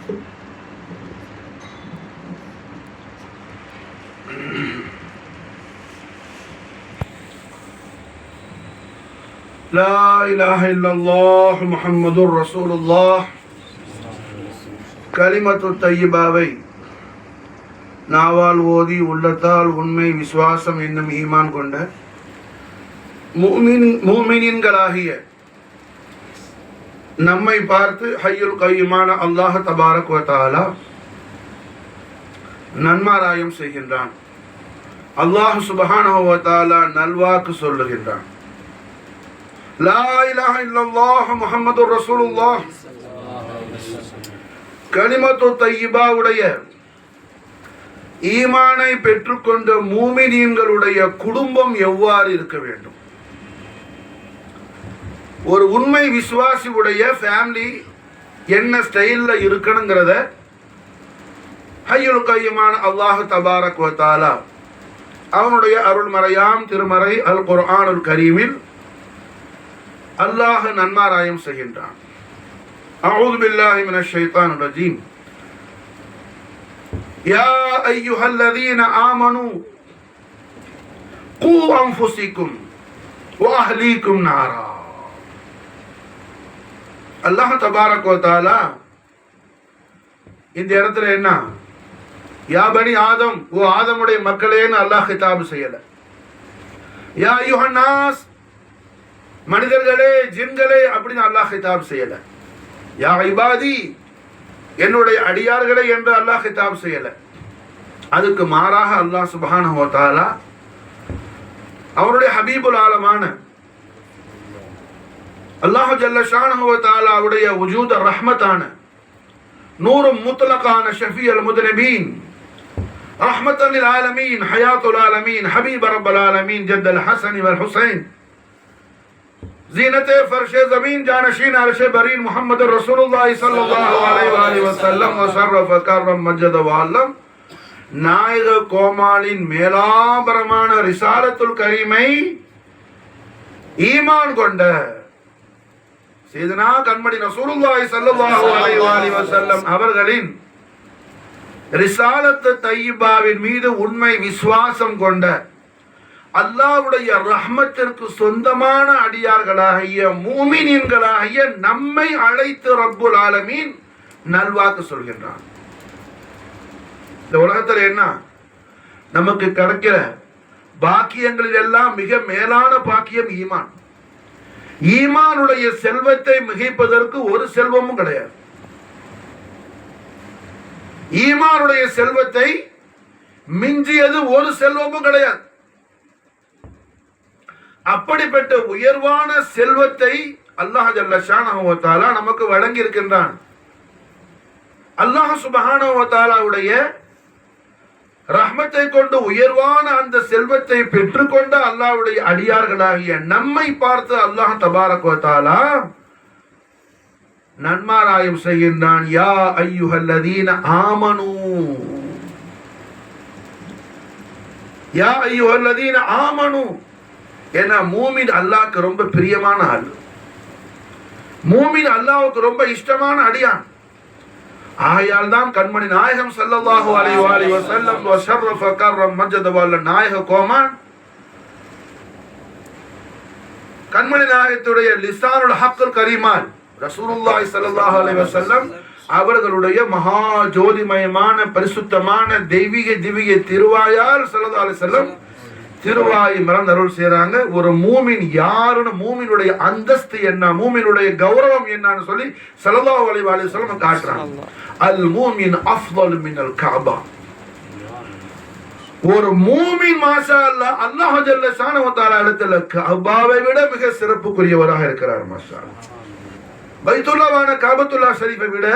لا إله إلا الله محمد رسول الله கலிமத்து தையிபாவை நாவால் ஓதி உள்ளத்தால் உண்மை விசுவாசம் என்னும் ஈமான் கொண்ட மூமினின்களாகிய நம்மை பார்த்து ஹய்யுல் கய்யுமான அல்லாஹ் தபாரக் வ தஆலா நன்மாராயம் செய்கின்றான். அல்லாஹ் சுப்ஹானஹு வ தஆலா நல்வாக்கு சொல்லுகின்றான். லா இலாஹ இல்லல்லாஹ் முஹம்மதுர் ரசூலுல்லாஹ் கலிமத்து தையிபாவுடைய ஈமானை பெற்றுக்கொண்ட மூமினீன்களுடைய குடும்பம் எவ்வாறு இருக்க வேண்டும், ஒரு உண்மை விசுவாசி உடைய ஃபேமிலி என்ன ஸ்டைல்ல இருக்கணுங்கிறத ஹய்யுல் கய்யுமான அல்லாஹ் தபாரக் வ தஆலா அவனுடைய அருள்மறையாம் திருமறை அல் குர்ஆனுல் கரீமில் அல்லாஹ் நன்மாராயம் செய்கின்றான். அஊது பில்லாஹி மினஷ் ஷைத்தானிர் ரஜீம். யா அய்யுஹல்லதீன ஆமனூ கூ அன்ஃபுஸிக்கும் வ அஹ்லீக்கும் நாரா. அல்லாஹ் தபாரக் வ தஆலா இந்த இடத்துல என்ன, யா பனி ஆதம், ஓ ஆதமுடைய மக்களேன்னு அல்லாஹ் கிதாப் செய்யல. யா அய்யுஹன் நாஸ், மனிதர்களே ஜின்களே அப்படின்னு அல்லாஹ் கிதாப் செய்யல. யா இபாதி, என்னுடைய அடியார்களே என்று அல்லாஹ் கிதாப் செய்யல. அதுக்கு மாறாக அல்லாஹ் சுப்ஹானஹு வ தஆலா அவருடைய ஹபீபுல் ஆலமான அல்லாஹ் ஜல்ல ஷானஹு வ தஆலாவுடைய வஜூத ரஹ்மத்தான நூரும் முத்லகான ஷஃபீஉல் முத்னபீன் ரஹ்மத்தன் லில் ஆலமீன் ஹயாத்துல் ஆலமீன் ஹபீப் ரப்பல் ஆலமீன் ஜத்தல் ஹஸன் வல் ஹுசைன் ज़ीनते फर्शे ज़मीन जानशीन अर्शे बरीन मोहम्मद रसूलुल्लाह सल्लल्लाहु अलैहि वसल्लम वशर्रफ करम मजद वालम நாயக கோமாளின் மேலாபரமான ரிசாலத்துல் கரீமை ஈமான் கொண்ட சையதுனா கண்மணி ரசூலுல்லாஹி ஸல்லல்லாஹு அலைஹி வஸல்லம் அவர்களின் ரிசாலத்து தையிபாவின் மீது உண்மை விசுவாசம் கொண்ட அல்லாஹ்வுடைய ரஹ்மத்திற்கு சொந்தமான அடியார்களாகிய மூமினீன்களாகிய நம்மை அழைத்து ரப்புல் ஆலமீன் நல்வாக்கு சொல்கின்றான். இந்த உலகத்தில் என்ன நமக்கு கிடைக்கிற பாக்கியங்களில் எல்லாம் மிக மேலான பாக்கியம் ஈமான். ஈமானுடைய செல்வத்தை மிகைப்பதற்கு ஒரு செல்வமும் கிடையாது. ஈமானுடைய செல்வத்தை மிஞ்சியது ஒரு செல்வமும் கிடையாது. அப்படிப்பட்ட உயர்வான செல்வத்தை அல்லாஹ் ஜல்ல ஷானஹு வ தஆலா நமக்கு வழங்கி இருக்கின்றான். அல்லாஹ் சுப்ஹானஹு வ தஆலாவுடைய ரஹ்மத்தை கொண்டு உயர்வான அந்த செல்வத்தை பெற்றுக்கொண்ட அல்லாஹ்வுடைய அடியார்களாகிய நம்மை பார்த்து அல்லாஹ் தபாரக் வ தஆலா நன்மாராயம் செய்கின்றான். யா அய்யுஹல்லதீன ஆமனூ, யா அய்யுஹல்லதீன ஆமனூ. ஏன்னா மூமின் அல்லாஹ்க்கு ரொம்ப பிரியமான ஆள், மூமின் அல்லாஹ்வுக்கு ரொம்ப இஷ்டமான அடியான். ஆகையால் தான் கண்மணி நாயகம் ஸல்லல்லாஹு அலைஹி வஸல்லம் வஷர்ரஃப கர்ரம் மஜ்ஜத வல்ல நாயக கோமான் கண்மணி நாயகத்துடைய லிசானுல் ஹக்குல் கரீமான் ரசூலுல்லாஹி ஸல்லல்லாஹு அலைஹி வஸல்லம் அவர்களுடைய மகா ஜோதிமயமான பரிசுத்தமான தெய்வீக திவ்ய திருவாயால் ஸல்லல்லாஹு அலைஹி வஸல்லம் திருவாய் மறந்தருள் செய்றாங்க. ஒரு மூமின் யாருன்னு, மூமினுடைய அந்தஸ்து என்ன, மூமினுடைய கௌரவம் என்னன்னு சொல்லி ஸல்லல்லாஹு அலைஹி வஸல்லம் காட்டுறாங்க. அல் மூமின் அஃதல் மினல் கஅபா. ஒரு மூமின் மாஷா அல்லாஹ் அல்லாஹ் ஜல்ல ஷானஹு வ தஆலா இடத்துல கஅபாவை விட மிக சிறப்புக்குரியவராக இருக்கிறார். மாஷா அல்லாஹ் பைத்துல்லாஹ்வான கஅபத்துல்லாஹ் ஷரீஃபை விட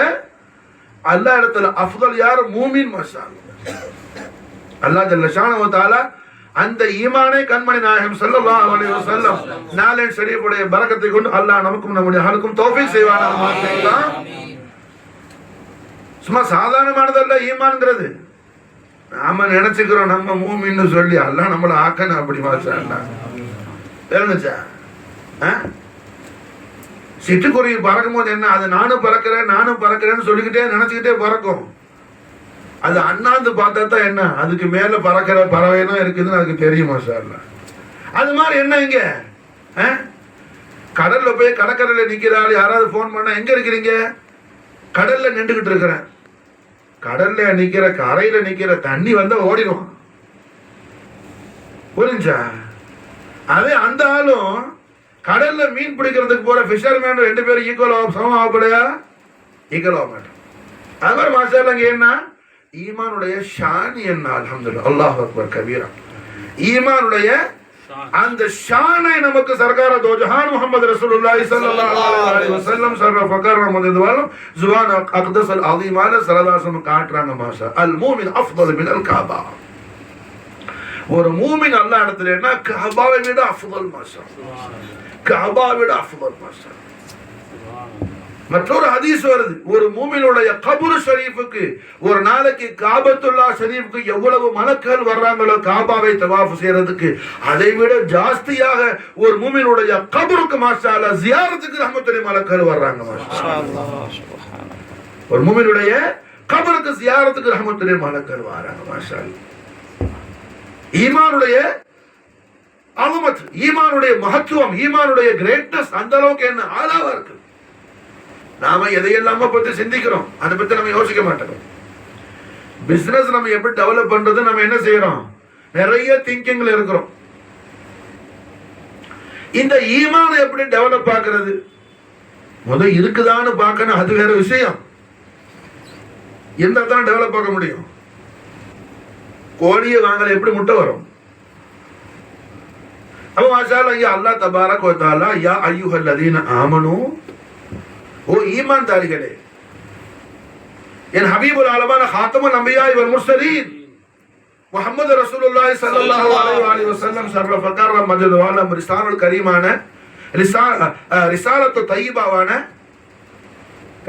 அல்லாஹ் இடத்துல அஃதல் யார்? மூமின். மாஷா அல்லாஹ் அல்லாஹ் ஜல்ல ஷானஹு வ தஆலா அந்த ஈமானை கண்மணி நாயகம் ஸல்லல்லாஹு அலைஹி வஸல்லம் நாலன் ஷரீஃபுடைய பரக்கத்தை கொண்டு அல்லாஹ் நமக்கும் நம்முடைய ஆளுக்கும் தௌஃபீக் செய்வானாக. சும்மா சாதாரணமானதல்ல ஈமான்ங்கிறது. நாம நினைச்சுக்கிறோம் நம்ம மூமின்னு சொல்லி அல்லாஹ் நம்மள ஆக்கணும் அப்படி. மாஷா அல்லாஹ் தெரிஞ்சுச்சா? சிட்டுக்குருவி பறக்கும் போது என்ன, அது நானும் பறக்கிறேன்னு சொல்லிக்கிட்டே நினைச்சுக்கிட்டே பறக்கும். அது அண்ணாந்து பார்த்தா தான் என்ன, அதுக்கு மேல பறக்கிற பறவைலாம் இருக்குதுன்னு அதுக்கு தெரியுமா சார். அது மாதிரி என்ன இங்க கடல்ல போய் கடற்கரையில நிக்கிறாள், யாராவது போன் பண்ணா எங்க இருக்கிறீங்க, கடல்ல நின்றுகிட்டு இருக்கிறேன். கடல்ல நிக்கிற கரையில நிக்கிற தண்ணி வந்து ஓடிடும், புரிஞ்சா? அதே அந்த ஆளும் கடல்ல மீன் பிடிக்கிறதுக்கு போற ஃபிஷர்மேன் 2 பேரும் ஈக்குவல் சமம் ஆகப்படையா? ஈக்குவல் ஆக மாட்டோம். அது மாதிரி மாஸ்டர் அங்க என்ன ஈமானுடைய ஷான் என்ன, அல்ஹம்துலில்லாஹ், அல்லாஹ் அக்பர் கபீரா. ஈமானுடைய அந்த ஷானை நமக்கு சர்கார தோ ஜஹான் முஹம்மது ரசூலுல்லாஹி ஸல்லல்லாஹு அலைஹி வஸல்லம் சர்ர ஃபகர் ரமதுல்லாஹ் ஜுவான் அக்தஸ் அல் அஸீமான ஸல்லல்லாஹு காட்றாங்க. மாஷா அல் மூமின் அஃதல் மின் அல் கஅபா. ஒரு மூமின் அல்லாஹ் இடத்துல என்ன கஅபாவை விட அஃதல். மாஷா கஅபாவை விட அஃதல். மாஷா மற்றொரு ஹதீஸ் வருது, ஒரு மூமினுடைய கபர் ஷரீஃபுக்கு ஒரு நாளைக்கு காபத்துல்லா ஷரீஃபுக்கு எவ்வளவு மலக்குகள் வர்றாங்களோ காபாவை தவாஃப் செய்யறதுக்கு, அதை விட ஜாஸ்தியாக ஒரு மூமினுடைய கபருக்கு மாஷா அல்லாஹ் ஜியாரத்துக்கு ரஹ்மத்துல்லாஹி மலக்குகள் வர்றாங்க. மாஷா அல்லாஹ் சுப்ஹானல்லாஹ். ஒரு மூமினுடைய கபருக்கு ஜியாரத்துக்கு ரஹ்மத்துல்லாஹி மலக்குகள் வர்றாங்க. மாஷா அல்லாஹ். ஈமானுடைய அலமத், ஈமானுடைய மகத்துவம், ஈமானுடைய கிரேட்னஸ் அந்த அளவுக்கு என்ன ஆளாவா இருக்கு. நாம எதையெல்லாம் பத்தி சிந்திக்கிறோம், அதை பத்தி நம்ம யோசிக்க மாட்டோம். பிசினஸ் நம்ம எப்படி டெவலப் பண்றது, நம்ம என்ன செய்யறோம், நிறைய திங்கிங்ல இருக்கிறோம். இந்த ஈமான எப்படி டெவலப் ஆக்குறது, முதல் இருக்குதான்னு பார்க்கணும், அது வேற விஷயம். எந்த தான் டெவலப் ஆக்க முடியும். கோழியை வாங்கல எப்படி முட்டை வரும்? அப்ப மாஷா அல்லாஹ், யா அல்லாஹ் தபாரக வ தஆலா யா அய்யுஹல்லதீன ஆமனூ, ஓ ஈமான்தாரிகளே, என் ஹபீபுல் ஆலமான ஹாத்தமுல் அம்பியா வல் முர்சலீன் முஹம்மது ரசூலுல்லாஹி ஸல்லல்லாஹு அலைஹி வஸல்லம் ஷர்ர ஃபகர் மஜது வாலம் ரிசாலுல் கரீமான ரிசாலத்து தய்யிபாவான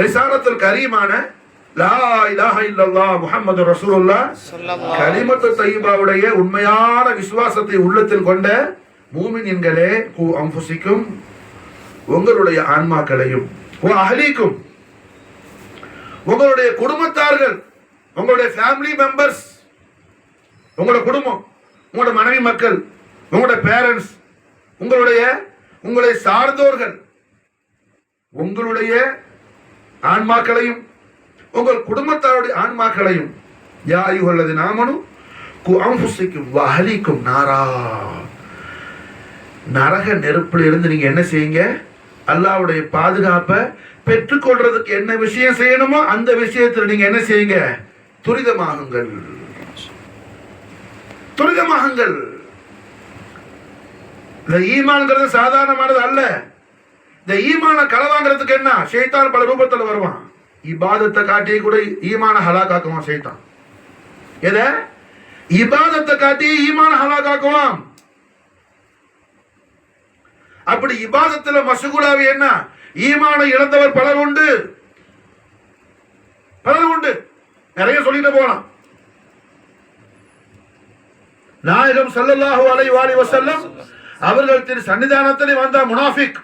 ரிசாலத்துல் கரீமான லா இலாஹ இல்லல்லாஹ் முஹம்மது ரசூலுல்லாஹ் கலிமத்து தய்யிபாவுடைய உண்மையான விசுவாசத்தை உள்ளத்தில் கொண்ட மூமின்களே, கு அன்ஃபுசிக்கும், உங்களுடைய ஆன்மாக்களையும், அஹ்லீக்கும், உங்களுடைய குடும்பத்தார்கள், உங்களுடைய ஃபேமிலி மெம்பர்ஸ், உங்களுடைய குடும்பம், உங்களுடைய மனைவி மக்கள், உங்களுடைய பேரண்ட்ஸ், உங்களுடைய சார்ந்தோர்கள், உங்களுடைய ஆன்மாக்களையும் உங்கள் குடும்பத்தாருடைய ஆன்மாக்களையும், யா அய்யுஹல்லதீன ஆமனூ கு அன்ஃபுசிக்கும் வ அஹ்லீக்கும் நாரா, நரக நெருப்பில் இருந்து நீங்க என்ன செய்யுங்க, அல்லாஹ்வுடைய பாதுகாப்பை பெற்றுக்கொள்றதுக்கு என்ன விஷயம் செய்யணுமோ அந்த விஷயத்தில் நீங்க என்ன செய்யுங்க, துரிதமாகுங்கள். இந்த ஈமான்ங்கிறது சாதாரணமானது அல்ல. இந்த ஈமான களவாங்கிறதுக்கு என்ன, ஷைத்தான் பல ரூபத்தில் வருவான். இபாதத்தை காட்டி கூட ஈமான ஹலாக்காக்குவான் ஷைத்தான். எதை? இபாதத்தை காட்டி ஈமான ஹலாக்காக்குவான். அப்படி இபாதத்துல மஷகூலாவி என்ன, ஈமான இழந்தவர் பலர் உண்டு. நிறைய சொல்லிட்டு போலாம். நாயகம் ஸல்லல்லாஹு அலைஹி வஸல்லம் அவர்கள் திரு சன்னிதானத்திலே வந்த முனாஃபிக்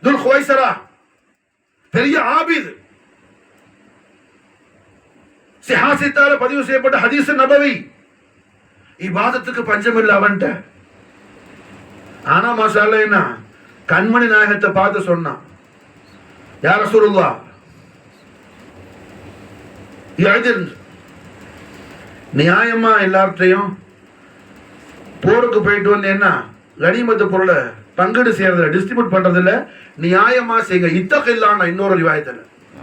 துல் குவைஸரா, பெரிய ஆபித், சிஹாசித்தால பதிவு செய்யப்பட்ட ஹதீஸ் நபவி, இபாதத்துக்கு பஞ்சம் இல்லை அவன்கிட்ட. ஆனா மாஷா அல்லாஹ் என்ன, கண்மணி நாயகத்தை பார்த்து சொன்னான், யா ரசூலுல்லாஹ் யஅதில், நியாயமா எல்லார்ட்டையும் போருக்கு போயிட்டு வந்து என்ன கனிமத்து பொருளை பங்கீடு செய்யறதில்ல, டிஸ்ட்ரிபியூட் பண்றதில்ல, நியாயமா செய்யுங்க. இத்தகில்லான இன்னொரு ரிவாயத்துல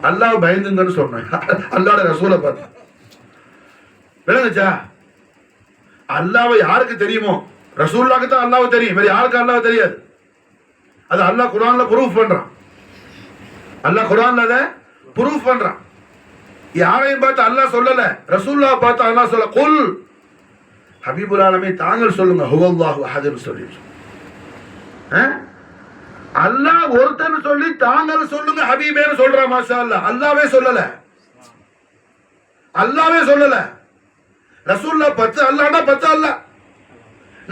அல்லாஹ் பயந்துங்கன்னு சொன்னேன். அல்லாஹ்வோட ரசூலை பார்த்து விளங்குச்சா? அல்லாஹ்வை யாருக்கு தெரியுமோ, ரசூலுல்லாஹ்க்கு தான் அல்லாஹ்வை தெரியும், வேற யாருக்கு அல்லாஹ் தெரியாது. அது அல்லாஹ் குர்ஆன்ல ப்ரூஃப் பண்றான். அல்லாஹ் குர்ஆன்ல அத ப்ரூஃப் பண்றான். யாரையும் பார்த்து அல்லாஹ் சொல்லல, ரசூலுல்லாஹ் பார்த்து அல்லாஹ் சொல்ல, குல் ஹபீபுல் ஆலமீன் தாங்கள் சொல்லுங்க, ஹுவல்லாஹு அஹதுன்னு சொல்லி. அல்லாஹ் ஒருத்தன் சொல்லி தாங்கள் சொல்லுங்க ஹபீபேன்னு சொல்றா. மாஷா அல்லாஹ். அல்லாஹ்வே சொல்லல, ரசூலுல்லாஹ் 10 அல்லாஹ்னா 10 அல்லாஹ்,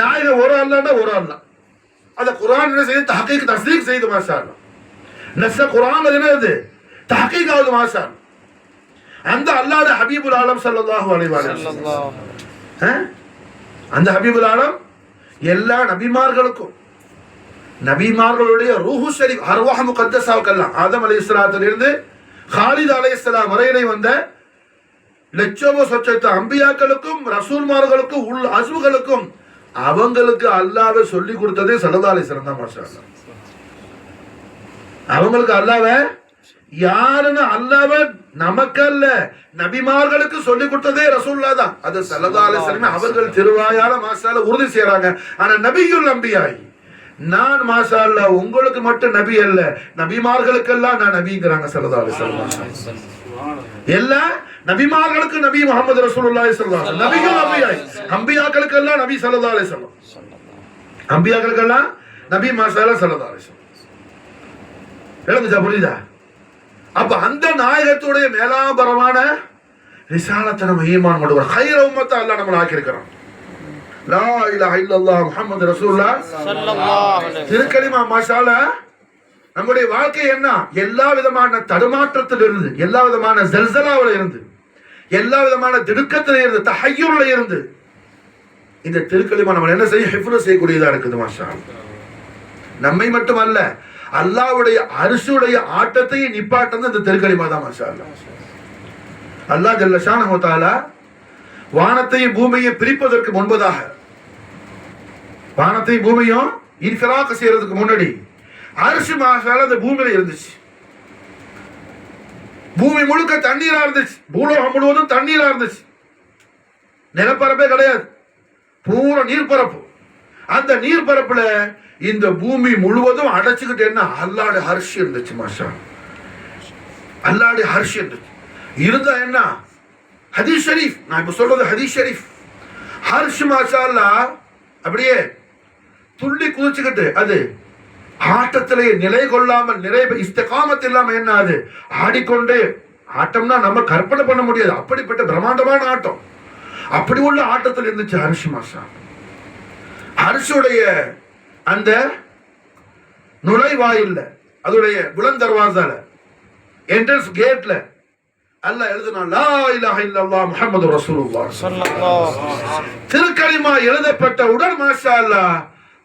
நாயகம் ஒரு அல்லாஹ்னா ஒரு அல்லாஹ். அத குர்ஆன் என்ன செய்யுது, தஹ்கீக் தஸ்தீக் செய்யுது. மாஷா அல்லாஹ். நஸ்ஸ குர்ஆன்ல என்னது தஹ்கீகாவது மாஷா. அந்த அல்லாஹ்வுடைய ஹபீபுல் ஆலம் ஸல்லல்லாஹு அலைஹி வஸல்லம், அந்த ஹபீபுல் ஆலம் எல்லா நபிமார்களுக்கும், நபிமார்களுடைய ரூஹு ஷரீஃப் அர்வாஹ் முகத்தஸாவுக்கெல்லாம் ஆதம் அலைஹிஸ்ஸலாத்திலிருந்து காலித் அலைஹிஸ்ஸலாம் வரையிலே வந்த லட்சமோ சொச்சத்த அம்பியாக்களுக்கும் ரசூல்மார்களுக்கும் உள் அஸ்வுகளுக்கும் அவங்களுக்கு அல்லாஹ்வை சொல்லி கொடுத்ததே ஸல்லல்லாஹு அலைஹி வஸல்லம் தான் மாஷா அல்லாஹ். அவங்களுக்கு அல்லாஹ்வை யாருன்னு அல்லாஹ்வை நமக்கல்ல நபிமார்களுக்கு சொல்லி கொடுத்ததே ரசூலுல்லாஹ் தான். அது ஸல்லல்லாஹு அலைஹி வஸல்லம் அவர்கள் திருவாயால மாஷா அல்லாஹ் உறுதி செய்றாங்க. ஆனா நபியுல் அம்பியாய், நான் மாஷா அல்லாஹ் உங்களுக்கு மட்டும் நபி அல்ல, நபிமார்களுக்கெல்லாம் நான் நபிங்கிறாங்க ஸல்லல்லாஹு அலைஹி வஸல்லம். எல்லா நபிமார்களுக்கு நபி முஹம்மது ரசூலுல்லாஹி ஸல்லல்லாஹு அலைஹி வஸல்லம், நபியுல் அம்பியாய், அம்பியாக்களுக்கெல்லாம் நபி ஸல்லல்லாஹு அலைஹி வஸல்லம், அம்பியாக்களுக்கெல்லாம் நபி மாஷா அல்லாஹ் ஸல்லல்லாஹு அலைஹி வஸல்லம். எழுந்துச்சா, புரியுதா? அப்ப அந்த நாயகத்துடைய மேலாபரமான ரிசாலத்தை நம்ம ஈமான் கொண்டு வர கைர உம்மத்தை அல்லாஹ் நம்மளை ஆக்கியிருக்கிறான். லா இலாஹ இல்லல்லாஹ் முஹம்மது ரசூலுல்லாஹ் ஸல்லல்லாஹு அலைஹி வஸல்லம் திருக்கலிமா மாஷா அல்லாஹ் நம்முடைய வாழ்க்கை என்ன எல்லா விதமான தடுமாற்றத்தில் இருந்து, எல்லா விதமான ஜல்சலாவில் இருந்து, எல்லா விதமான திடுக்கத்தில் இருந்து, தஹய்யுர்ல இருந்து இந்த திருக்கலிமா நம்ம என்ன செய்ய ஹிஃப்ரு செய்யக்கூடியதா இருக்குது மாஷா அல்லாஹ். நம்மை மட்டுமல்ல அல்லாஹ்வுடைய அரிசுடைய ஆட்டத்தை நிப்பாட்டது இந்த திருக்கலிமா தான் மாஷா அல்லாஹ். அல்லாஹ் ஜல்ல ஷானஹு வ தஆலா வானத்தையும் பூமியையும் பிரிப்பதற்கு முன்பதாக, வானத்தையும் பூமியும் இன்ஃபிராக் செய்யறதுக்கு முன்னாடி அரிசி மாஷா அல்லாஹ் அந்த பூமியில இருந்துச்சு. பூமி முழுக்க தண்ணீரா இருந்துச்சு, பூலோகம் முழுவதும் தண்ணீரா இருந்துச்சு, நிலப்பரப்பே கிடையாது, பூரா நீர்பரப்பு. அந்த நீர்பரப்புல இந்த பூமி முழுவதும் அடைச்சுக்கிட்டு என்ன அல்லாஹ்வுடைய ஹர்ஷ் இருந்துச்சு மாஷா, அல்லாஹ்வுடைய ஹர்ஷ் இருந்துச்சு. இருந்தா என்ன ஹதீஸ் ஷரீஃப், நான் இப்ப சொல்றது ஹதீஸ் ஷரீஃப், ஹர்ஷ் மாஷா அல்லாஹ் அப்படியே துள்ளி குதிச்சுக்கிட்டு அது ஆட்டத்திலே நிலை கொள்ளாமல் நிறை இஸ்திகாமத் இல்லாம என்ன அது ஆடிக்கொண்டே, ஆட்டம்னா நம்ம கற்பனை பண்ண முடியாது, அப்படிப்பட்ட பிரம்மாண்டமான ஆட்டம், அப்படி உள்ள ஆட்டத்தில் இருந்துச்சு ஹர்ஷ் மாஷா. ஹர்ஷுடைய அந்த நுழைவாயில்ல, அதோடைய புலந்த் தர்வாஸால என்ட்ரன்ஸ் கேட்ல அல்லாஹ் எழுதுனா லா இலாஹ இல்லல்லாஹ் முஹம்மது ரசூலுல்லாஹ் ஸல்லல்லாஹு அலைஹி வஸல்லம் திருக்கலிமா எழுதப்பட்ட உடன் மாஷா அல்லாஹ்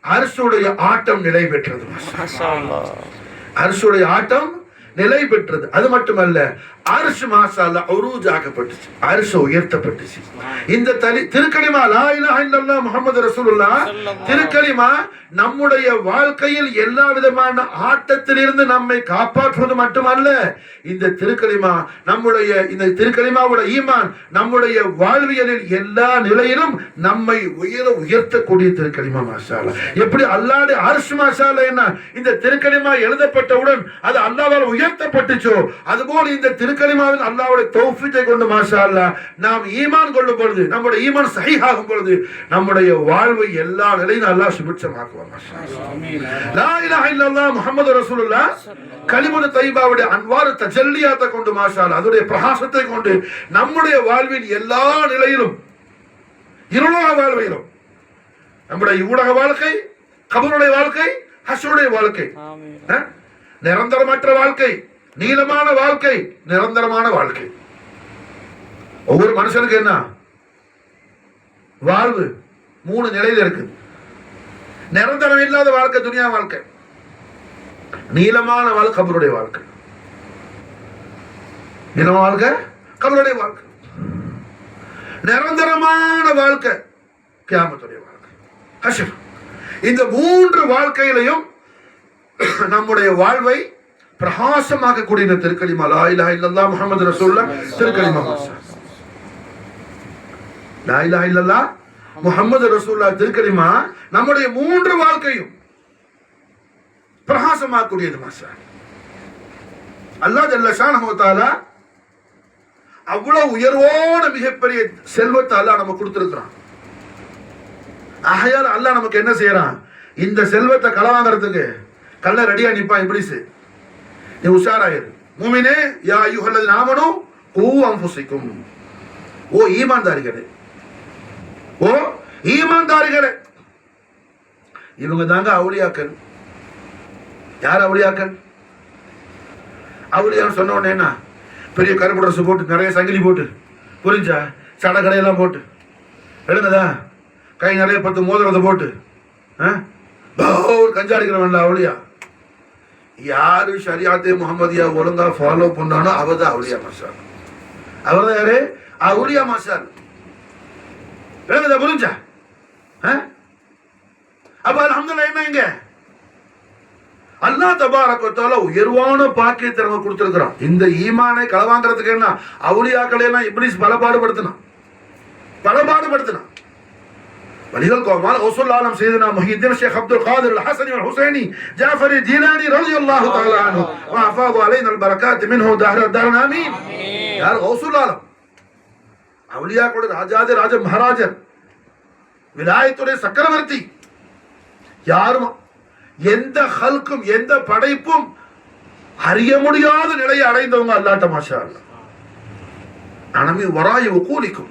அர்ஷுடைய ஆட்டம் நிலை பெற்றது மாஷா அல்லாஹ். அர்ஷுடைய ஆட்டம் நிலை பெற்றது. அது மட்டுமல்ல அர்ஷ் மாஷா அல்லாஹ் உரூஜ் ஆக்கப்பட்டுச்சு, அர்ஷ் உயர்த்தப்பட்டுச்சு. இந்த திருக்கலிமா லா இலாஹ இல்லல்லாஹ் முஹம்மது ரசூலுல்லாஹ் திருக்கலிமா நம்முடைய வாழ்க்கையில் எல்லா விதமான ஆட்டத்திலிருந்து நம்மை காப்பாற்றுவது மட்டுமல்ல, இந்த திருக்கலிமா நம்முடைய இந்த திருக்கலிமாவுடைய ஈமான் நம்முடைய வாழ்வியலில் எல்லா நிலையிலும் நம்மை உயர்த்தக்கூடிய திருக்கலிமா மாஷா அல்லாஹ். எப்படி அல்லாஹ்வுடைய அர்ஷ் மாஷா அல்லாஹ் என்ன இந்த திருக்கலிமா எழுதப்பட்டவுடன் அது அல்லாஹ்வால் உயர்த்தப்பட்டுச்சோ, அதுபோல இந்த திருக்கலிமாவில் அல்லாஹ்வுடைய தௌஃபீக்கை கொண்டு மாஷா அல்லாஹ் நாம் ஈமான் கொள்ளும் பொழுது, நம்முடைய ஈமான் சஹீஹாகும் பொழுது நம்முடைய வாழ்வை எல்லா நிலையிலும் அல்லாஹ் சுபிட்சமாக்குவார் மாஷா அல்லாஹ். லா இலாஹ இல்லல்லாஹ் முஹம்மது ரசூலுல்லாஹ் கலிமத்து தய்யிபாவுடைய அன்வார் தஜல்லியாத்தை கொண்டு மாஷா அல்லாஹ் அதோடைய பிரகாசத்தை கொண்டு நம்முடைய வாழ்வின் எல்லா நிலையிலும், இருளோக வாழ்விலும், நம்முடைய ஊடக வாழ்க்கை, கபருடைய வாழ்க்கை, ஹஷ்ருடைய வாழ்க்கை, நிரந்தரமற்ற வாழ்க்கை, நீளமான வாழ்க்கை, நிரந்தரமான வாழ்க்கை. ஒவ்வொரு மனுஷனுக்கு என்ன வாழ்வு 3 நிலையில இருக்குது. நிரந்தரம் இல்லாத வாழ்க்கை துனியா வாழ்க்கை, நீளமான வாழ்க்கை கபருடைய வாழ்க்கை, நீளமான வாழ்க்கை கபருடைய வாழ்க்கை, நிரந்தரமான வாழ்க்கை கியாமத்துடைய வாழ்க்கை, ஹஷ்ர். இந்த 3 வாழ்க்கையிலையும் நம்முடைய வாழ்வை பிரகாசமாக்க கூடிய திருக்கலிமா லா இலாஹ இல்லல்லாஹ் முஹம்மது ரசூலுல்லாஹ் திருக்கலிமா மாஷா. லா இலாஹ இல்லல்லாஹ் முஹம்மது ரசூலுல்லாஹ் திருக்கலிமா நம்முடைய 3 வாழ்க்கையும் பிரகாசமாக்கூடியது மாஷா. அல்லாஹ் ஜல்ல ஷானஹு வ தஆலா அவ்வளவு உயர்வோட மிகப்பெரிய செல்வத்தை அல்லாஹ் நமக்கு கொடுத்திருக்கிறான். ஆகையால் அல்லாஹ் நமக்கு என்ன செய்யறான், இந்த செல்வத்தை களவாங்கிறதுக்கு கல்ல ரெடியா நிப்பான். இப்ளீஸ், நீ உஷாராயிரு. மூமினே யா அய்யுஹல்லதீன ஆமனூ கூ அன்ஃபுஸிக்கும், ஓ ஈமான்தாரிகளே, ஓ ஈமான்தாரிகளே. இவங்க தாங்க அவுலியாக்கள். யார் அவுலியாக்கள்? அவளியான்னு சொன்ன உடனே என்ன, பெரிய கருப்பு ட்ரெஸ் போட்டு நிறைய சங்கிலி போட்டு, புரிஞ்சா, சடை கடையெல்லாம் போட்டு, எழுந்ததா, கை நிறைய 10 மோதிரத்தை போட்டு கஞ்சாடிக்கிறவன்ல அவளியா? யாரு ஷரியாத்தே முகமதியா ஒழுங்கா ஃபாலோ பண்ணானோ அவதான் அவளியா மாஷால். அவர் தான் யாரு? அவளியா மாஷால். எழுந்ததா, புரிஞ்சா? அப்ப அல்ஹம்துலில்லாஹ் என்ன இங்க அல்லாஹ் தபாரக வ தஆலா உயர்வான பாக்கியத்தை நமக்கு கொடுத்திருக்கிறான். இந்த ஈமானை களவாங்கிறதுக்கு என்ன அவுலியாக்களை எல்லாம் இப்லீஸ் பலபாடுபடுத்தினான். வலிகள் கோமால் ரசூல் ஆலம் சையதுனா முஹித்தீன் ஷேக் அப்துல் காதிர் அல் ஹஸனி வல் ஹுசைனி ஜாஃபர் ஜீலானி ரலியல்லாஹு தஆலா அன்ஹு வ அஃபாது அலைனா அல் பரகாத் மின்ஹு தஹரன் ஆமீன். யார்? ரசூல் ஆலம். அவுலியாக்களுடைய ராஜாதி ராஜ மகாராஜர், விலாயத்துடைய சக்கரவர்த்தி. யாரும் எந்த ஹல்கும் எந்த படைப்பும் அறிய முடியாத நிலையை அடைந்தவங்க அல்லாஹ் மாஷா அல்லாஹ். அனமி வராய உகூலிக்கும்,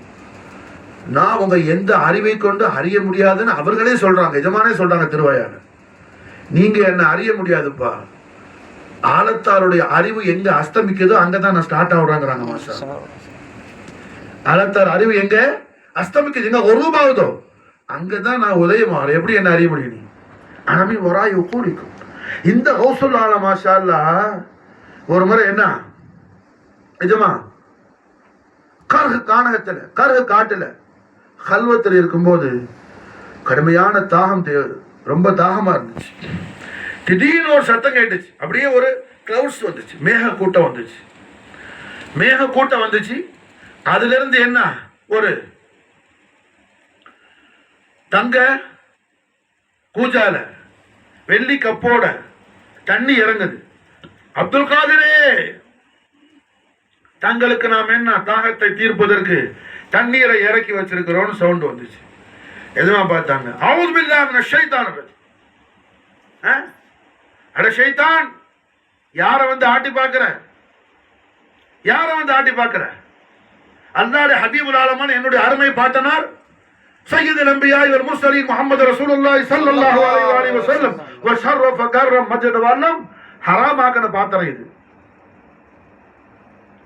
நான் உங்க எந்த அறிவை கொண்டு அறிய முடியாதுன்னு அவர்களே சொல்றாங்க, எஜமானே சொல்றாங்க திருவாயால. நீங்க என்ன அறிய முடியாதுப்பா, ஆலத்தாருடைய அறிவு எங்க அஸ்தமிக்குதோ அங்கதான் நான் ஸ்டார்ட் ஆகுறாங்கிறாங்க மாஷா. ஆலத்தார் அறிவு எங்க அஸ்தமிக்குது, எங்க ஒரு ரூபாவதோ அங்கதான் நான் உதயமாகிறேன். எப்படி என்ன அறிய முடியும்? அனமி வராய் உகூலிக்கும். இந்த கௌசுல் ஆலம் மாஷா அல்லாஹ் ஒரு முறை என்ன எஜமா கர்ஹ் கானகத்துல, கர்ஹ் காட்டுல கல்வத்தில் இருக்கும்போது கடுமையான தாகம், ரொம்ப தாகமா இருந்துச்சு. திடீர்னு ஒரு சத்தம் கேட்டுச்சு. அப்படியே ஒரு கிளவுட்ஸ் வந்துச்சு, மேக கூட்டம் வந்துச்சு. மேக கூட்டம் வந்துச்சு. அதுல இருந்து என்ன ஒரு தங்க கூஜால வெள்ளி கப்போட தண்ணி இறங்குது. அப்துல் காதிரே, தங்களுக்கு நாம் என்ன தாகத்தை தீர்ப்பதற்கு தண்ணீரை இறக்கி வச்சிருக்கிறோம் சவுண்ட் வந்துச்சு. எதுமா பார்த்தாங்க, அவுது பில்லாஹ் மினஷ் ஷைத்தானிர் ரஜீம். அட ஷைத்தான், யாரை வந்து ஆட்டி பார்க்கிற? யாரை வந்து ஆட்டி பார்க்கிற? அல்லாஹ்வுடைய ஹபீபுல் ஆலமான என்னுடைய அருமை பாட்டனார் சய்யிதுல் அன்பியா வல் முர்சலீன் முஹம்மது ரசூலுல்லாஹி ஸல்லல்லாஹு அலைஹி வஸல்லம் வ ஷர்ரஃப கர்ரம் மஜ்ஜத வல்லம் ஹராமாக்கன பாத்திரம் இது.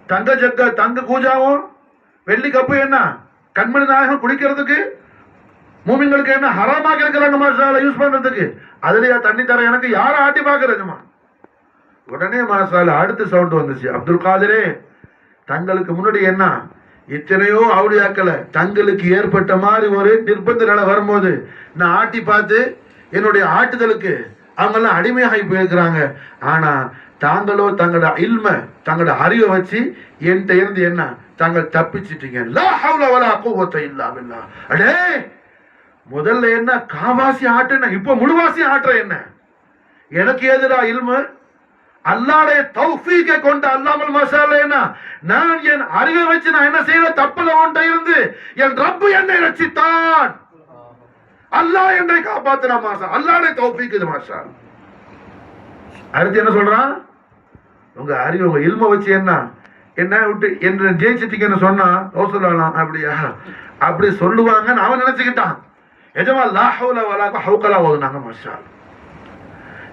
தங்க ஜக்க, தங்க கூஜாவும் வெள்ளி கப்பு என்ன கண்மணி நாயகம் குடிக்கிறதுக்கு மூமின்களுக்கு என்ன ஹராமாக இருக்கிறாங்க மாஷால யூஸ் பண்றதுக்கு. அதுலயா தண்ணி தர எனக்கு யாரை ஆட்டி பாக்குறதுமா? உடனே மாஷால அடுத்த சவுண்ட் வந்துச்சு, அப்துல் காதிரே, தங்களுக்கு முன்னாடி என்ன எத்தனையோ அவுலியாக்களை தங்களுக்கு ஏற்பட்ட மாதிரி ஒரு நிர்பந்த நிலை வரும்போது நான் ஆட்டி பார்த்து என்னுடைய ஆட்டுதலுக்கு அவங்கெல்லாம் அடிமையாகி போயிருக்கிறாங்க. ஆனா தாங்களோ தங்களோட இல்ம, தங்களோட அறிவை வச்சு என்கிட்ட இருந்து என்ன தாங்கள் தப்பிச்சிட்டீங்க. லா ஹவ்ல வலா குவத்த இல்லா பில்லாஹ். அடே, முதல்ல என்ன காவாசி ஆட்டுன, இப்ப முழுவாசி ஆட்டுற என்ன? எனக்கு எதிரா இல்மு அல்லாஹ்வுடைய தௌஃபீகை கொண்டு அல்லாமல் மசாலா என்ன, நான் என் அறிவை வச்சு நான் என்ன செய்யற தப்புல ஒன்றை இருந்து என் ரப்பு என்னை ரட்சித்தான். அல்லாஹ் என்னை காப்பாத்தினா மாஷா. அல்லாஹ்வுடைய தௌஃபீக் இது மாஷா. அடுத்து என்ன சொல்றான், உங்க அறிவு உங்க இல்ம வச்சு என்ன என்ன விட்டு என்ன ஜெயிச்சிட்டீங்கன்னு சொன்னா சொல்லலாம். அப்படியா? அப்படி சொல்லுவாங்கன்னு அவன் நினைச்சுக்கிட்டான். எஜமா லா ஹவ்ல வலா குவத்த ஓதுனாங்க மாஷா.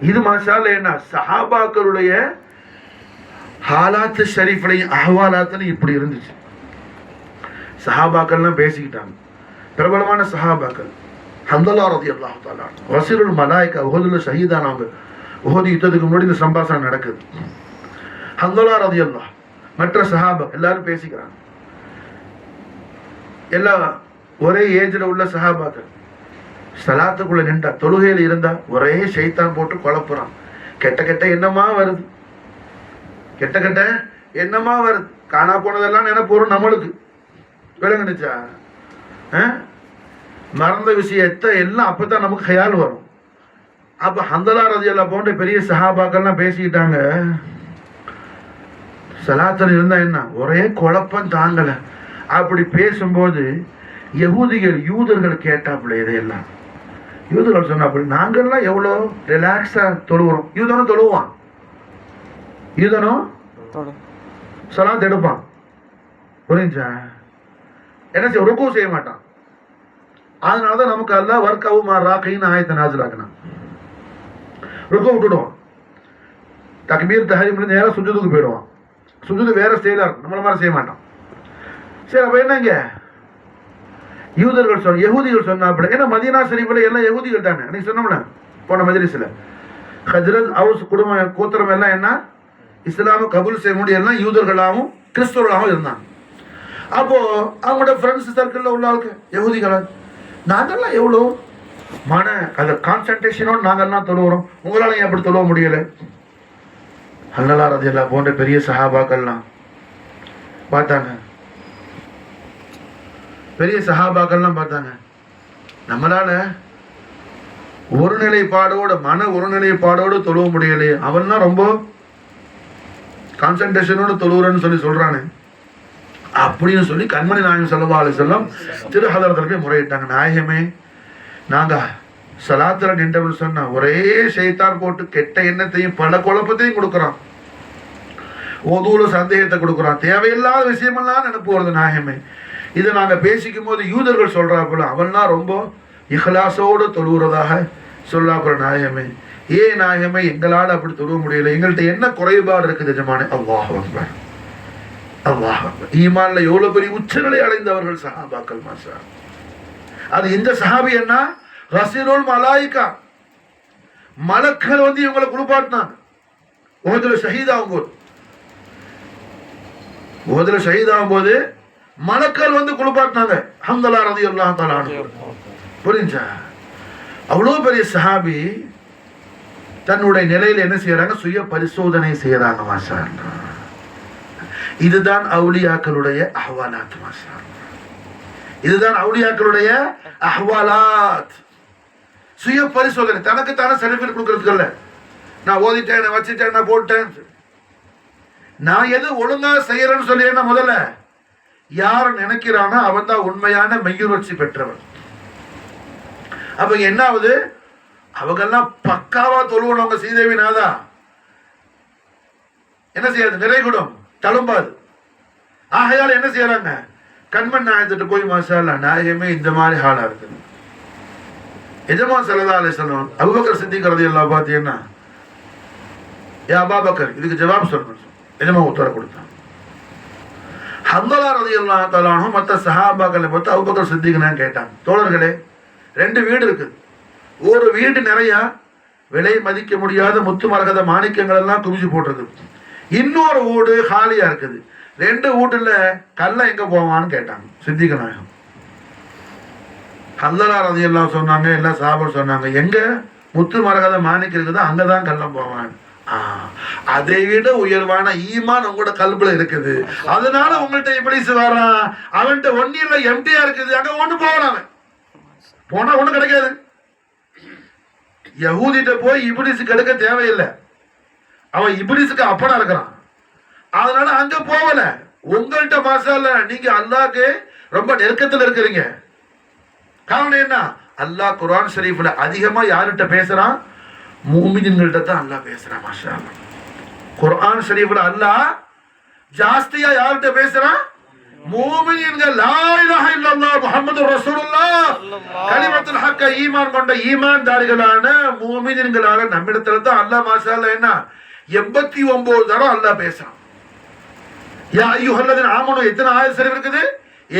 இது மாஷால என்ன சஹாபாக்களுடைய ஹாலாத்து ஷரீஃப்லையும் அஹ்வாலாத்துலையும் இப்படி இருந்துச்சு. சஹாபாக்கள்லாம் பேசிக்கிட்டாங்க. பிரபலமான சஹாபாக்கள் ஹம்தல்லா ரலியல்லாஹு தஆலா வஸீருல் மலாயிகா உஹதுல ஷஹீதானாங்க. உஹது யுத்தத்துக்கு முன்னாடி இந்த சம்பாஷணை நடக்குது. ஹம்தல்லா ரலியல்லாஹு, மற்ற சஹாபா எல்லாரும் பேசிக்கிறாங்க. எல்லாம் ஒரே ஏஜ்ல உள்ள சஹாபாக்கள். சலாத்துக்குள்ள நின்றா, தொழுகையில் இருந்தா ஒரே ஷைத்தான் போட்டு குழப்புறான். கெட்ட கெட்ட என்னமா வருது, கெட்ட கெட்ட என்னமா வருது. காணா போனதெல்லாம் நினைப்பு வரும் நம்மளுக்கு. விளங்குனுச்சா? மறந்த விஷயத்தை எல்லாம் அப்பதான் நமக்கு ஹயால் வரும். அப்ப ஹந்தலா ரலியல்லாஹு போன்ற பெரிய சஹாபாக்கள்லாம் பேசிக்கிட்டாங்க. சலாத்தில் இருந்தா என்ன ஒரே குழப்பம் தாங்கல. அப்படி பேசும்போது யகூதிகள் யூதர்கள் கேட்டாப்புல இதையெல்லாம். யூதர்கள் சொன்னாப்புல நாங்கள்லாம் எவ்வளோ ரிலாக்ஸா தொழுகிறோம். யூதனும் தொழுவான், யூதனும் சலாத் எடுப்பான். புரிஞ்சா? என்ன செய்ய, ருக்கு செய்ய மாட்டான். அதனாலதான் நமக்கு அல்லாஹ் வர்க்அவு மா ராகியின் ஆயத்தை நாஸில் ஆக்கினான். ருக்கு விட்டுடுவான். தக்பீர் தஹரீம்ல நேரம் சுஜூதுக்கு போயிடுவான். சுஜூது வேற ஸ்டைலா இருக்கும், நம்மள மாதிரி செய்ய மாட்டான். சரி, அப்ப என்னங்க யூதர்கள் யகூதிகள் சொன்னாப்பட, ஏன்னா மதீனா ஷரீஃப்ல எல்லாம் யகூதிகள் தானே. நீங்க சொன்னோம்ல போன மஜ்லிஸ்ல, ஹஜ்ரத் ஹவுஸ் குடும்ப கூத்திரம் எல்லாம் என்ன இஸ்லாம கபூல் செய்ய முடியும், எல்லாம் யூதர்களாகவும் கிறிஸ்தவர்களாகவும் இருந்தாங்க. அப்போ அவங்களோட ஃப்ரெண்ட்ஸ் சர்க்கிளில் உள்ள ஆளுக்கு யகூதிகளா, நாங்கெல்லாம் எவ்வளோ மன அதை கான்சன்ட்ரேஷனோடு நாங்கள்லாம் தொழுகிறோம், உங்களால் ஏன் அப்படி தொழுவ முடியலை? அல்லலா ரலியல்லாஹு போன்ற பெரிய சஹாபாக்கள்லாம் பார்த்தாங்க, பெரிய சஹாபாக்கள்லாம் பார்த்தாங்க, நம்மளால ஒருநிலைப்பாடோட மன ஒருநிலைப்பாடோடு தொழுவ முடியலையே, அவன்லாம் ரொம்ப கான்சன்ட்ரேஷனோடு தொழுவுறன்னு சொல்றானே அப்படின்னு சொல்லி கண்மணி நாயகம் ஸல்லல்லாஹு அலைஹி வஸல்லம் திரு ஹதரத்துல போய் முறையிட்டாங்க. நாயகமே, நாங்க சலாத்துல நின்றவன் சொன்ன ஒரே ஷைத்தான் போட்டு கெட்ட எண்ணத்தையும் பல குழப்பத்தையும் கொடுக்குறான், ஒதுவுல சந்தேகத்தை கொடுக்குறான், தேவையில்லாத விஷயமெல்லாம் நினைப்பு வருது. நாயகமே, இதை நாங்க பேசிக்கும் போது யூதர்கள் சொல்றாப்புல அவன்லாம் ரொம்ப இஹ்லாசோடு தொழுகிறதாக சொல்லாப்புற. நாயகமே, ஏன் நாயகமே எங்களால் அப்படி தொழுவ முடியல, எங்கள்கிட்ட என்ன குறைபாடு இருக்குது எஜமானே? அல்லாஹ் அக்பர், அல்லாஹ் அக்பர். ஈமான்ல எவ்வளவு பெரிய உச்சநிலை அடைந்தவர்கள் சஹாபாக்கள். மாஷா, அது இந்த சஹாபி என்ன, ரசீலுல் மலாயிகா, மலக்கள் வந்து இவங்களை குளிப்பாட்டினாங்க. உஹதுல ஷஹீதாகும் போது, உஹதுல ஷஹீதாகும் போது மலக்கள் வந்து குளிப்பாட்டினாங்க. ஹம்தலா ரலியல்லாஹு தஆலா அன்ஹு. புரிஞ்சா? அவ்வளோ பெரிய சஹாபி தன்னுடைய நிலையில என்ன செய்யறாங்க, சுய பரிசோதனை செய்யறாங்க. மாஷா, இதுதான் அவுலியாக்களுடைய அஹ்வாலாத். மாஷா, இதுதான் அவுலியாக்களுடைய அஹ்வாலாத். சுய பரிசோதனை, தனக்கு தானே சர்டிபிகேட் கொடுக்கறதுக்கு இல்ல, நான் ஓதிட்டேன், நான் வச்சுட்டேன், நான் போட்டேன், நான் எது ஒழுங்கா செய்யறேன்னு சொல்லி என்ன முதல்ல யார் நினைக்கிறானோ அவன் தான் உண்மையான மெய்யுணர்ச்சி பெற்றவன். அப்ப என்ன ஆகுது, அவங்கெல்லாம் பக்காவா தொழுவனவங்க. ஸ்ரீதேவி நாதா என்ன செய்யாது, நிறைகுடம் தழும்பாது. ஆகையால் என்ன செய்யறாங்க, கண்மண் நாயகத்திட்டு போய் மாஷா அல்லாஹ் நாயகமே இந்த மாதிரி ஹாலா இருக்குது. எஜமான் ஸல்லல்லாஹு அலைஹி வஸல்லம் அபூபக்கர் சித்திக் ரலியல்லாஹு பார்த்தீங்கன்னா, யா அபூபக்கர் இதுக்கு ஜவாப் சொல்லணும், எஜமான் உத்தரவு கொடுத்தான். ஹம்தலா ரலியல்லாஹு தஆலா அன்ஹு மற்ற சஹாபாக்களை பார்த்து அபூபக்கர் சித்திக் நான் கேட்டாங்க, தோழர்களே, 2 வீடு இருக்குது, ஒரு வீடு நிறைய விலை மதிக்க முடியாத முத்து மரகத மாணிக்கங்கள் எல்லாம் குவிச்சு போட்டிருக்கு, இன்னொரு வீடு காலியா இருக்குது, 2 வீட்டுல கல்ல எங்க போவான்னு கேட்டாங்க சித்திக் நாயகம். ஹம்தலா ரலியல்லாஹு சொன்னாங்க, எல்லாம் சஹாபா சொன்னாங்க, எங்க முத்து மரகத மாணிக்கம் இருக்குதோ அங்கதான் கல்லம் போவான். அதை விட உயர்வான ஈமான் உங்களோட கல்புல இருக்குது, அதனால உங்கள்கிட்ட இப்ளீஸ் வரான், அவன்கிட்ட ஒன்னில எம்டியா இருக்குது, அங்க ஒண்ணு போவான், போனா ஒண்ணு கிடைக்காது. யஹூதிட்ட போய் இப்ளீஸ் கிடைக்க தேவையில்லை, அவன் இப்ளீஸுக்கு அப்பனா இருக்கிறான், அதனால அங்க போகல. உங்கள்கிட்ட மாஷா அல்லாஹ் நீங்க அல்லாஹ்க்கு ரொம்ப நெருக்கத்துல இருக்கிறீங்க. காரணம் என்ன, அல்லாஹ் குர்ஆன் ஷரீஃப்ல அதிகமா யார்கிட்ட பேசுறான், மூமின்கள்ட்ட தான் அல்லாஹ் பேசுறான். மாஷா அல்லாஹ் குர்ஆன் ஷரீஃப்ல அல்லாஹ் ஜாஸ்தியா யார்கிட்ட பேசுறான், மூமின்கள். லா இலாஹ இல்லல்லாஹ் முஹம்மதுர் ரசூலுல்லாஹ் கலிமத்துல் ஹக், ஈமான் கொண்ட ஈமான்தாரிகளான மூமின்களான நம்மிடத்துல தான் அல்லாஹ் மாஷா அல்லாஹ் என்ன 89 தடவை அல்லாஹ் பேசுறான். யா அய்யுஹல்லதீன ஆமனு எத்தனை ஆயத் ஷரீஃப் இருக்குது,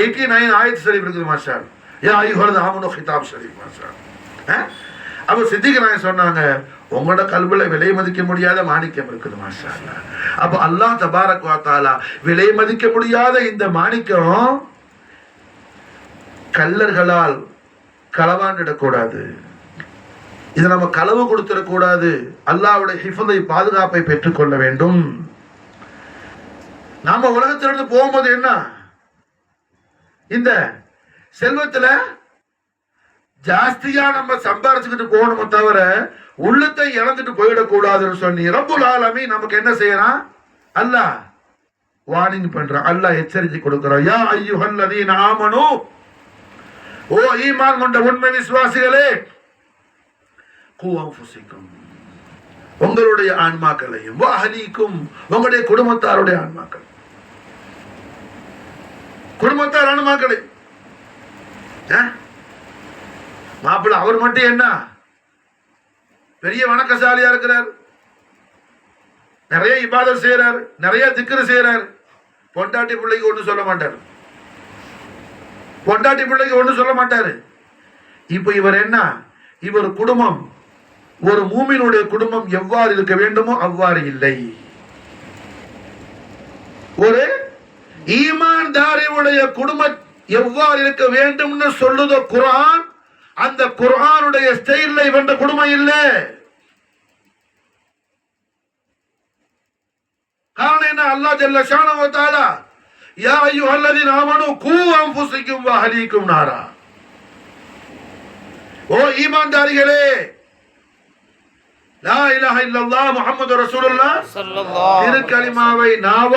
89 ஆயத் ஷரீஃப் இருக்குது. மாஷா அல்லாஹ் யா அய்யுஹல்லதீன ஆமனு கிதாப் ஷரீஃப். மாஷா அல்லாஹ். அப்ப சித்திக் நாயகம் சொன்னாங்க, உங்களோட கல்வில விலை மதிக்க முடியாத மாணிக்கம் இருக்குது. மாஷா அல்லாஹ். அப்ப அல்லாஹ் தபாரக் வ தஆலா விலை மதிக்க முடியாத இந்த மாணிக்கம் கல்லர்களால் களவாண்டிடக்கூடாது, இதை நம்ம களவு கொடுத்துடக்கூடாது, அல்லாஹ்வுடைய ஹிஃபதை பாதுகாப்பை பெற்றுக்கொள்ள வேண்டும். நாம உலகத்திலிருந்து போகும்போது என்ன, இந்த செல்வத்துல ஜாஸ்தியா நம்ம சம்பாரிச்சுக்கிட்டு போகணுமே தவிர உள்ளத்தை இழந்துட்டு போயிடக்கூடாதுன்னு சொல்லி ரப்புல் ஆலமீன் நமக்கு என்ன செய்யறான், அல்லாஹ் வார்னிங் பண்றான், அல்லாஹ் எச்சரிக்கை கொடுக்கிறான். யா அய்யுஹல்லதீன ஆமனு, ஓ ஈமான் கொண்ட உண்மை விசுவாசிகளே, கூ அன்ஃபுஸிக்கும், உங்களுடைய ஆன்மாக்களையும், வ அஹ்லீக்கும், உங்களுடைய குடும்பத்தாருடைய ஆன்மாக்கள், குடும்பத்தார் ஆன்மாக்களை. மாப்பிள்ள அவர் மட்டும் என்ன பெரிய வணக்கசாலியா இருக்கிறார், நிறைய இபாதத் செய்யறாரு, நிறைய திக்ரு செய்யறாரு, பொண்டாட்டி பிள்ளைக்கு ஒண்ணு சொல்ல மாட்டாரு, பொண்டாட்டி பிள்ளைக்கு ஒண்ணு சொல்ல மாட்டாரு. இப்ப இவர் என்ன, இவர் குடும்பம் ஒரு மூமினுடைய குடும்பம் எவ்வாறு இருக்க வேண்டுமோ அவ்வாறு இல்லை. ஒரு ஈமான்தாரியுடைய குடும்பம் எவ்வாறு இருக்க வேண்டும்னு சொல்லுதோ குர்ஆன், அந்த குர்ஆனுடைய ஸ்டைல்ல இவன் குடும்பம் இல்லை. காரணம் என்ன? அல்லாஹ் ஜல்ல ஷானஹு வ தஆலா யா அய்யுஹல்லதீன ஆமனூ கூ அன்ஃபுஸக்கும் வ அஹ்லீக்கும் நாரா, ஓ ஈமான்தாரிகளே, லா இலாஹ இல்லல்லாஹ் முஹம்மது ரசூலுல்லாஹ் ஸல்லல்லாஹு அலைஹி வஸல்லம் திருக்கலிமாவை